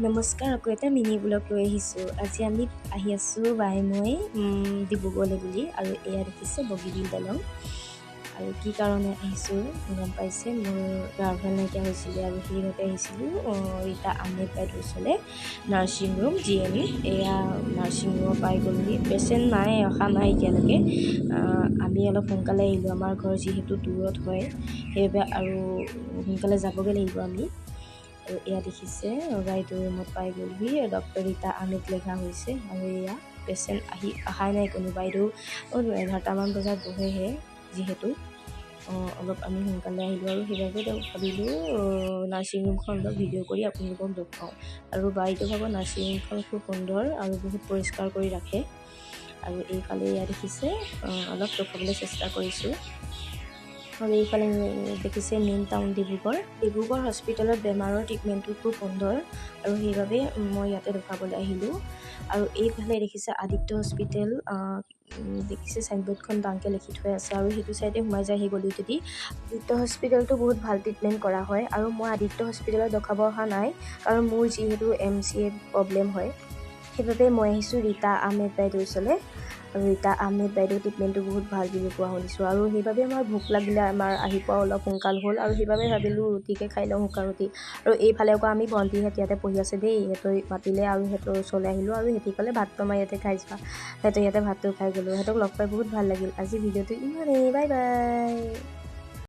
নমস্কাৰ, আকৌ এটা মিনি ব্লগ লৈ আহিছোঁ। আজি আমি আহি আছোঁ বাই মই ডিব্ৰুগড়লৈ বুলি। আৰু এয়া দেখিছে বগীবিল দলং। আৰু কি কাৰণে আহিছোঁ গম পাইছে, মোৰ গা ভাল নাইকিয়া হৈছিলে আৰু সেইবাবে আহিছিলোঁ ৰীতা আহমেদ বাইদেউৰ ওচৰলৈ, নাৰ্ছিং ৰুম GNE। এয়া নাৰ্ছিং ৰুমত পাই গ'লোহি। পেচেণ্ট নাই, অহা নাই এতিয়ালৈকে। আমি অলপ সোনকালে আহিলোঁ, আমাৰ ঘৰ যিহেতু দূৰত হয় সেইবাবে আৰু সোনকালে যাবগৈ লাগিব আমি। আৰু এয়া দেখিছে বাইদেউ ৰুমত পাই গ'লহি, ডক্টৰ ৰীতা আহমেদ লিখা হৈছে। আৰু এয়া পেচেণ্ট অহাই নাই কোনো। বাইদেউ 11টামান বজাত বহেহে, যিহেতু অলপ আমি সোনকালে আহিলোঁ আৰু সেইবাবে ভাবিলোঁ নাৰ্ছিং ৰুমখন অলপ ভিডিঅ' কৰি আপোনালোকক দেখুৱাওঁ। আৰু বাইদেউ ভাগৰ নাৰ্ছিং ৰুমখন খুব সুন্দৰ আৰু বহুত পৰিষ্কাৰ কৰি ৰাখে। আৰু এইফালে এয়া দেখিছে অলপ দেখুৱাবলৈ চেষ্টা কৰিছোঁ। আৰু এইফালে দেখিছে মেইন টাউন ডিব্ৰুগড় হস্পিটেলত বেমাৰৰ ট্ৰিটমেণ্টটো খুব সুন্দৰ আৰু সেইবাবে মই ইয়াতে দেখুৱাবলৈ আহিলোঁ। আৰু এইফালে দেখিছে আদিত্য হস্পিটেল, দেখিছে চাইনবোৰ্ডখন ডাঙৰকৈ লিখি থৈ আছে। আৰু সেইটো চাইডে সোমাই যায় সেই গলিটোদি। আদিত্য হস্পিটেলটো বহুত ভাল ট্ৰিটমেণ্ট কৰা হয়। আৰু মই আদিত্য হস্পিটেলত দেখাব অহা নাই, কাৰণ মোৰ যিহেতু MCA প্ৰব্লেম হয়, সেইবাবে মই আহিছোঁ ৰীতা আহমেদ বাইদেউৰ ওচৰলৈ। আৰু ৰীতা আহমেদ বাইদেউ ট্ৰিটমেণ্টটো বহুত ভাল বুলি কোৱা শুনিছোঁ। আৰু সেইবাবে আমাৰ ভোক লাগিলে, আমাৰ আহি পোৱা অলপ সোনকাল হ'ল। আৰু সেইবাবে ভাবিলোঁ ৰুটিকে খাই লওঁ, শুকান ৰুটি। আৰু এইফালে আকৌ আমি ভণ্টিহঁত ইয়াতে পঢ়ি আছে দেই, সিহঁতৰ মাতিলে আৰু সিহঁতৰ ওচৰলৈ আহিলোঁ। আৰু সিহঁতি ক'লে ভাতটো আমাৰ ইয়াতে খাই যোৱা, সিহঁতৰ ইয়াতে ভাতটো খাই গ'লোঁ। সিহঁতক লগ পাই বহুত ভাল লাগিল। আজি ভিডিঅ'টো ইমানেই, বাই বাই।